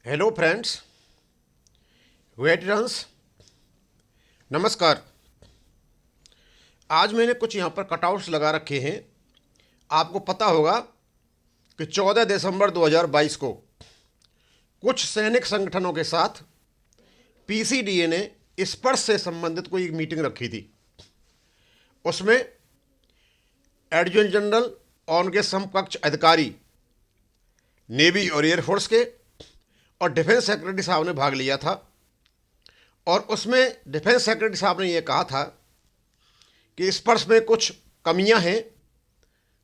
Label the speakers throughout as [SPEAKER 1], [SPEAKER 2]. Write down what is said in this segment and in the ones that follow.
[SPEAKER 1] Hello friends, veterans, नमस्कार। आज मैंने कुछ यहाँ पर कटआउट्स लगा रखे हैं। आपको पता होगा कि 14 दिसंबर 2022 को कुछ सैनिक संगठनों के साथ पीसीडीए ने स्पर्श से संबंधित कोई एक मीटिंग रखी थी। उसमें एडजुटेंट जनरल और उनके समकक्ष अधिकारी नेवी और एयरफोर्स के और डिफेंस सेक्रेटरी साहब ने भाग लिया था। और उसमें डिफेंस सेक्रेटरी साहब ने यह कहा था कि स्पर्श में कुछ कमियां हैं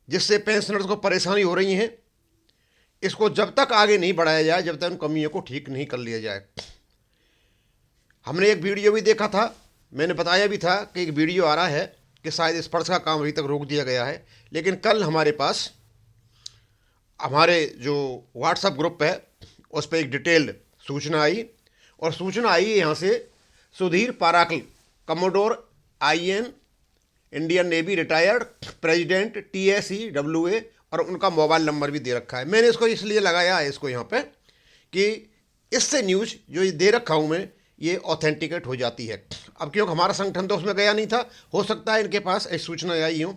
[SPEAKER 1] जिससे पेंशनर्स को परेशानी हो रही हैं। इसको जब तक आगे नहीं बढ़ाया जाए, जब तक उन कमियों को ठीक नहीं कर लिया जाए। हमने एक वीडियो भी देखा था, मैंने बताया भी था कि एक वीडियो आ रहा है कि शायद स्पर्श का काम अभी तक रोक दिया गया है। लेकिन कल हमारे पास हमारे जो व्हाट्सएप ग्रुप है उस पर एक डिटेल्ड सूचना आई, और सूचना आई यहाँ से Sudhir Parakal, commodore IN, Indian navy retired, president TSEWA, और उनका मोबाइल नंबर भी दे रखा है। मैंने इसको इसलिए लगाया है इसको यहाँ पे कि इससे न्यूज़ जो ये दे रखा हूँ मैं, ये ऑथेंटिकेट हो जाती है। अब क्योंकि हमारा संगठन तो उसमें गया नहीं था, हो सकता है इनके पास ऐसी सूचना आई हो।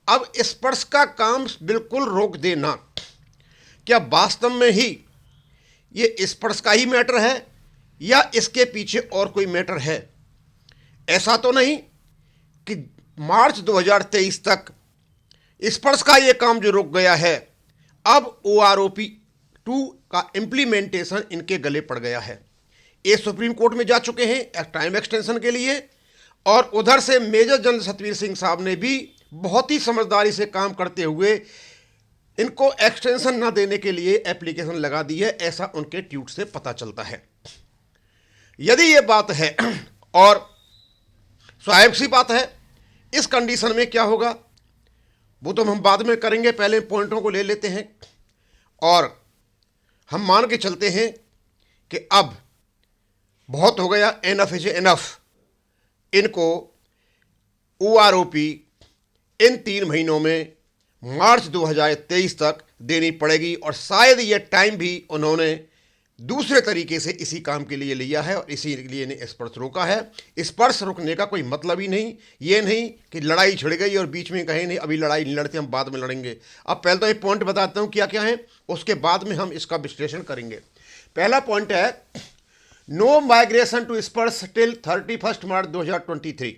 [SPEAKER 1] अब स्पर्श का काम बिल्कुल रोक देना, क्या वास्तव में ही ये स्पर्श का ही मैटर है या इसके पीछे और कोई मैटर है? ऐसा तो नहीं कि मार्च 2023 तक स्पर्श का ये काम जो रुक गया है, अब OROP 2 का इम्प्लीमेंटेशन इनके गले पड़ गया है। ये सुप्रीम कोर्ट में जा चुके हैं टाइम एक्सटेंशन के लिए, और उधर से मेजर जनरल सतवीर सिंह साहब ने भी बहुत ही समझदारी से काम करते हुए इनको एक्सटेंशन ना देने के लिए एप्लीकेशन लगा दी है, ऐसा उनके ट्वीट से पता चलता है। यदि ये बात है, और स्वाभाविक सी बात है, इस कंडीशन में क्या होगा वो तो हम बाद में करेंगे, पहले पॉइंटों को ले लेते हैं। और हम मान के चलते हैं कि अब बहुत हो गया, एनफ इज एनफ। इनको OROP इन 3 महीनों में मार्च 2023 तक देनी पड़ेगी, और शायद ये टाइम भी उन्होंने दूसरे तरीके से इसी काम के लिए लिया है और इसी लिए ने स्पर्श रोका है। स्पर्श रोकने का कोई मतलब ही नहीं, ये नहीं कि लड़ाई छिड़ गई और बीच में कहें नहीं अभी लड़ाई नहीं लड़ते, हम बाद में लड़ेंगे। अब पहले तो एक पॉइंट बताता हूँ क्या क्या है, उसके बाद में हम इसका विश्लेषण करेंगे। पहला पॉइंट है नो माइग्रेशन टू स्पर्श टिल 31 मार्च 2023,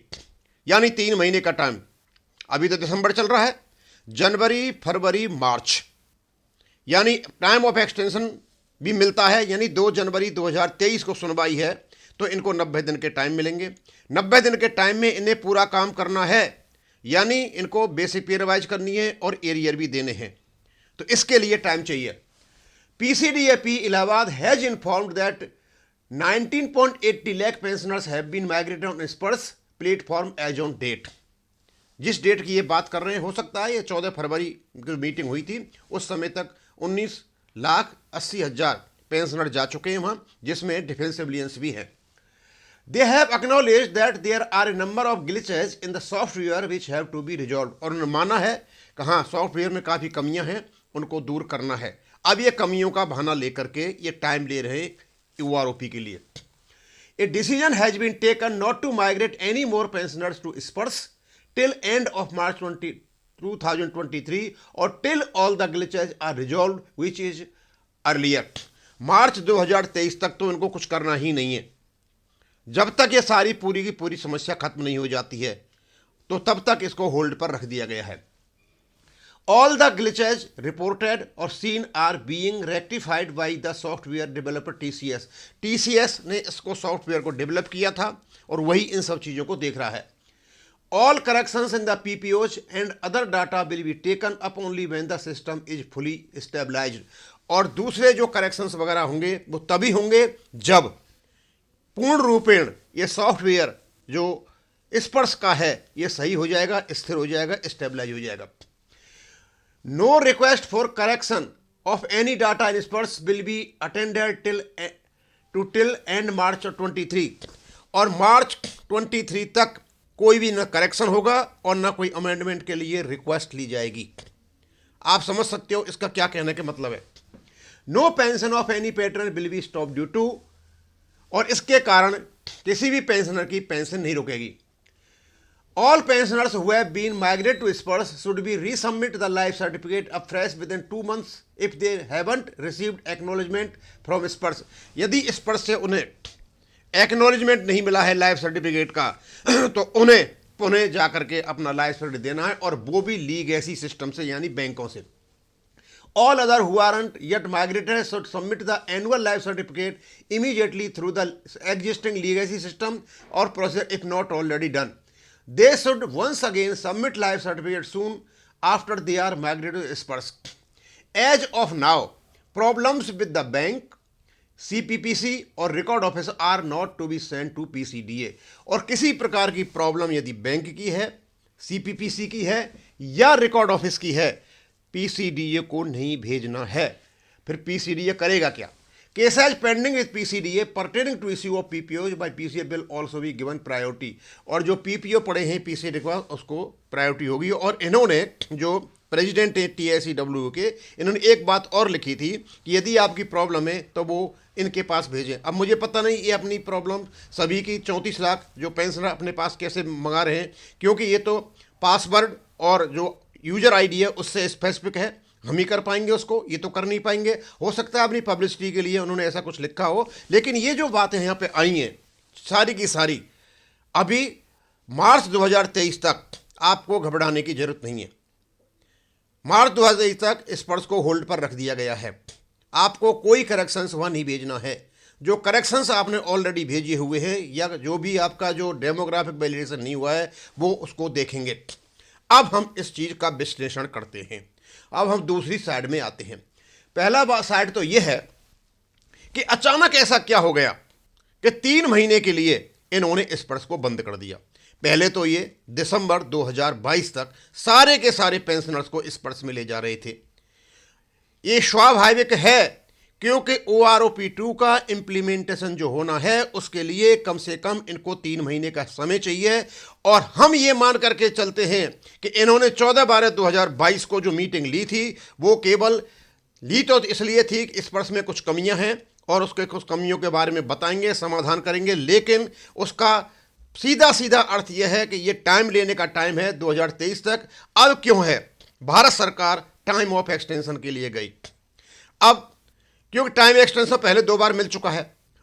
[SPEAKER 1] यानी 3 महीने का टाइम। अभी तो दिसंबर चल रहा है, जनवरी, फरवरी, मार्च, यानी टाइम ऑफ एक्सटेंशन भी मिलता है। यानी 2 जनवरी 2023 को सुनवाई है तो इनको 90 दिन के टाइम मिलेंगे। 90 दिन के टाइम में इन्हें पूरा काम करना है, यानी इनको बेसिक पे रिवाइज करनी है और एरियर भी देने हैं, तो इसके लिए टाइम चाहिए। PCDAP Allahabad has informed that 19.80 lakh pensioners have been migrated on Sparsh platform as on date. जिस डेट की ये बात कर रहे हैं, हो सकता है ये 14 फरवरी की मीटिंग हुई थी, उस समय तक 19,80,000 पेंशनर जा चुके हैं वहाँ, जिसमें डिफेंस सिविलियंस भी हैं। They have acknowledged that there are a number of glitches in the software which have to be resolve, और उन्होंने माना है कि हाँ सॉफ्टवेयर में काफ़ी कमियां हैं, उनको दूर करना है। अब ये कमियों का बहाना लेकर के ये टाइम ले रहे हैं OROP के लिए। A decision has been taken not to migrate any more pensioners to Sparsh till end of March 2023 और till all the glitches are resolved which is earlier। मार्च 2023 तक तो इनको कुछ करना ही नहीं है। जब तक ये सारी पूरी की पूरी समस्या खत्म नहीं हो जाती है तो तब तक इसको होल्ड पर रख दिया गया है। All the glitches reported or seen are being rectified by the software developer TCS। TCS ने इसको सॉफ्टवेयर को डेवलप किया था और वही इन सब चीज़ों को देख रहा है। All corrections in the PPOs and other data will be taken up only when the system is fully stabilized। और दूसरे जो करेक्शंस वगैरह होंगे वो तभी होंगे जब पूर्ण रूपेण ये सॉफ्टवेयर जो स्पर्श का है ये सही हो जाएगा, स्थिर हो जाएगा, स्टेबलाइज हो जाएगा। No request for correction of any data in Sparsh will be attended till end March 23, और मार्च 23 तक कोई भी ना करेक्शन होगा और ना कोई अमेंडमेंट के लिए रिक्वेस्ट ली जाएगी। आप समझ सकते हो इसका क्या कहने का मतलब है। No pension of any pattern will be stop due to, और इसके कारण किसी भी पेंशनर की पेंशन नहीं रुकेगी। All pensioners who have been migrated to Spurs should be resubmit the life certificate afresh within 2 months if they haven't received acknowledgement from Spurs। यदि स्पर्श से उन्हें एक्नॉलेजमेंट नहीं मिला है लाइफ सर्टिफिकेट का तो उन्हें पुनः जाकर के अपना लाइफ सर्टिफिकेट देना है, और वो भी लीगेसी सिस्टम से यानी बैंकों से। All other who aren't yet migrated should submit the annual life certificate immediately through the existing legacy system or process if not already done। They should once again submit life certificate soon after they are migrated to Spurs। As of now, problems with the bank, CPPC और record office are not to be send to PCDA। और किसी प्रकार की problem यदि bank की है, CPPC की है या रिकॉर्ड ऑफिस की है, PCDA को नहीं भेजना है। फिर PCDA करेगा क्या? Cases pending with PCDA pertaining to issue of PPOs by PCA will also be given priority। और जो PPO पड़े हैं PCA के उसको प्रायोरिटी होगी। और इन्होंने जो प्रेसिडेंट है TICW के, इन्होंने एक बात और लिखी थी कि यदि आपकी प्रॉब्लम है तो वो इनके पास भेजें। अब मुझे पता नहीं ये अपनी प्रॉब्लम सभी की 34 लाख जो पेंशनर अपने पास कैसे मंगा रहे हैं, क्योंकि ये तो पासवर्ड और जो यूजर आईडी है उससे स्पेसिफिक है, हम ही कर पाएंगे उसको, ये तो कर नहीं पाएंगे। हो सकता है अपनी पब्लिसिटी के लिए उन्होंने ऐसा कुछ लिखा हो, लेकिन ये जो बातें यहाँ पे आई हैं सारी की सारी अभी मार्च 2023 तक आपको घबराने की जरूरत नहीं है। मार्च 2023 तक स्पर्श को होल्ड पर रख दिया गया है। आपको कोई करेक्शंस वहाँ नहीं भेजना है। जो करेक्शंस आपने ऑलरेडी भेजे हुए हैं या जो भी आपका जो डेमोग्राफिक वैलिडेशन नहीं हुआ है वो उसको देखेंगे। अब हम इस चीज़ का विश्लेषण करते हैं। अब हम दूसरी साइड में आते हैं। पहला साइड तो यह है कि अचानक ऐसा क्या हो गया कि 3 महीने के लिए इन्होंने स्पर्श को बंद कर दिया। पहले तो ये दिसंबर 2022 तक सारे के सारे पेंशनर्स को स्पर्श में ले जा रहे थे। ये स्वाभाविक है क्योंकि OROP2 का इम्प्लीमेंटेशन जो होना है उसके लिए कम से कम इनको 3 महीने का समय चाहिए। और हम ये मान करके चलते हैं कि इन्होंने 14/12/2022 को जो मीटिंग ली थी वो केवल ली तो इसलिए थी कि स्पर्श में कुछ कमियां हैं और उसके कुछ कमियों के बारे में बताएंगे, समाधान करेंगे, लेकिन उसका सीधा सीधा अर्थ यह है कि ये टाइम लेने का टाइम है 2023 तक। अब क्यों है? भारत सरकार टाइम ऑफ एक्सटेंशन के लिए गई। अब क्योंकि टाइम एक्सटेंशन पहले 2 बार मिल चुका है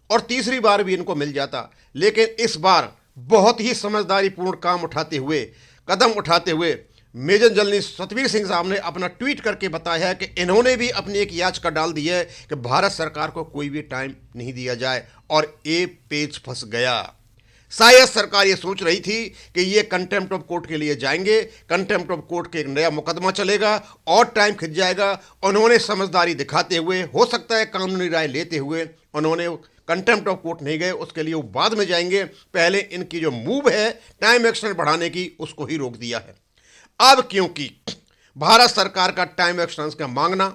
[SPEAKER 1] और तीसरी बार भी इनको मिल जाता, लेकिन इस बार बहुत ही समझदारीपूर्ण काम उठाते हुए, कदम उठाते हुए मेजर जनरल सतवीर सिंह साहब ने अपना ट्वीट करके बताया है कि इन्होंने भी अपनी एक याचिका डाल दी है कि भारत सरकार को कोई भी टाइम नहीं दिया जाए। और ये पेच फंस गया। शायद सरकार ये सोच रही थी कि ये कंटेम्प्ट ऑफ कोर्ट के लिए जाएंगे, कंटेम्प्ट ऑफ कोर्ट के एक नया मुकदमा चलेगा और टाइम खिंच जाएगा। उन्होंने समझदारी दिखाते हुए, हो सकता है कानूनी राय लेते हुए, उन्होंने कंटेम्प्ट ऑफ कोर्ट नहीं गए, उसके लिए वो बाद में जाएंगे। पहले इनकी जो मूव है टाइम एक्सटेंड बढ़ाने की उसको ही रोक दिया है। अब क्योंकि भारत सरकार का टाइम एक्सटेंशन का मांगना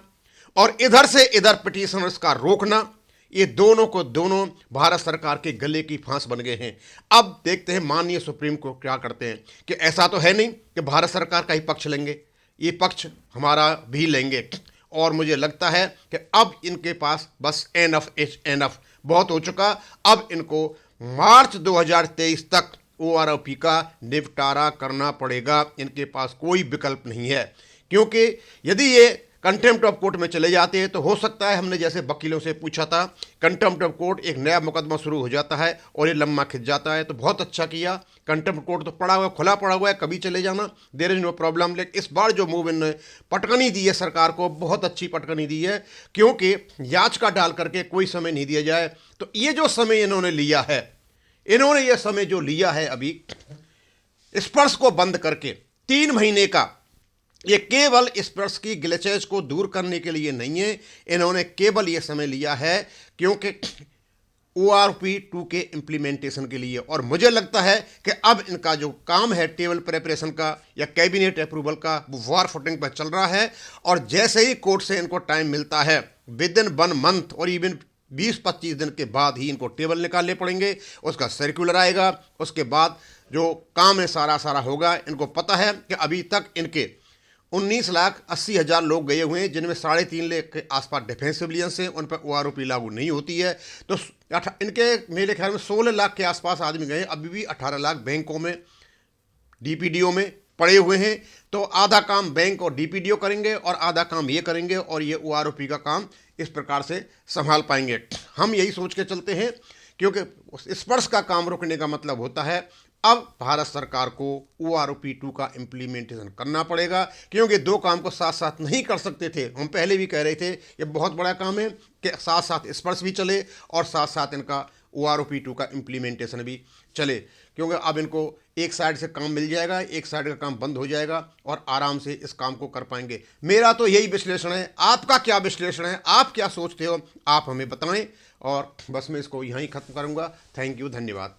[SPEAKER 1] और इधर से इधर पिटीशनर्स का रोकना, ये दोनों को दोनों भारत सरकार के गले की फांस बन गए हैं। अब देखते हैं माननीय सुप्रीम कोर्ट क्या करते हैं कि ऐसा तो है नहीं कि भारत सरकार का ही पक्ष लेंगे, ये पक्ष हमारा भी लेंगे। और मुझे लगता है कि अब इनके पास बस एनफ इज एनफ, बहुत हो चुका। अब इनको मार्च 2023 तक OROP का निपटारा करना पड़ेगा। इनके पास कोई विकल्प नहीं है, क्योंकि यदि ये कंटेम्प्ट ऑफ कोर्ट में चले जाते हैं तो हो सकता है, हमने जैसे वकीलों से पूछा था, कंटेम्प्ट ऑफ कोर्ट एक नया मुकदमा शुरू हो जाता है और ये लम्बा खिंच जाता है। तो बहुत अच्छा किया, कंटेम्प्ट कोर्ट तो पड़ा हुआ, खुला पड़ा हुआ है, कभी चले जाना, देयर इज नो प्रॉब्लम। लेकिन इस बार जो मूव इन्होंने पटकनी दी है सरकार को, बहुत अच्छी पटकनी दी है, क्योंकि याचिका डाल करके कोई समय नहीं दिया जाए। तो ये जो समय इन्होंने लिया है, इन्होंने ये समय जो लिया है अभी स्पर्श को बंद करके 3 महीने का, ये केवल स्पर्श की ग्लिचेज को दूर करने के लिए नहीं है। इन्होंने केवल ये समय लिया है क्योंकि OROP2 के इम्प्लीमेंटेशन के लिए। और मुझे लगता है कि अब इनका जो काम है टेबल प्रिपरेशन का या कैबिनेट अप्रूवल का, वो वॉर फुटिंग पर चल रहा है। और जैसे ही कोर्ट से इनको टाइम मिलता है, विद इन 1 मंथ और इवन 20-25 दिन के बाद ही इनको टेबल निकालने पड़ेंगे, उसका सर्कुलर आएगा, उसके बाद जो काम है सारा होगा। इनको पता है कि अभी तक इनके 19,80,000 लोग गए हुए हैं, जिनमें 3.5 लाख के आसपास डिफेंस सिविलियंस हैं, उन पर OROP लागू नहीं होती है। तो इनके मेरे ख्याल में 16 लाख के आसपास आदमी गए, अभी भी 18 लाख बैंकों में, DPDO में पड़े हुए हैं। तो आधा काम बैंक और DPDO करेंगे और आधा काम ये करेंगे, और ये OROP का काम इस प्रकार से संभाल पाएंगे। हम यही सोच के चलते हैं, क्योंकि स्पर्श का काम रुकने का मतलब होता है अब भारत सरकार को OROP 2 का इम्प्लीमेंटेशन करना पड़ेगा, क्योंकि दो काम को साथ साथ नहीं कर सकते थे। हम पहले भी कह रहे थे ये बहुत बड़ा काम है कि साथ साथ स्पर्श भी चले और साथ साथ इनका OROP 2 का इम्प्लीमेंटेशन भी चले, क्योंकि अब इनको एक साइड से काम मिल जाएगा, एक साइड का काम बंद हो जाएगा और आराम से इस काम को कर पाएंगे। मेरा तो यही विश्लेषण है। आपका क्या विश्लेषण है, आप क्या सोचते हो, आप हमें बताएं। और बस मैं इसको यहीं ख़त्म करूंगा। थैंक यू, धन्यवाद।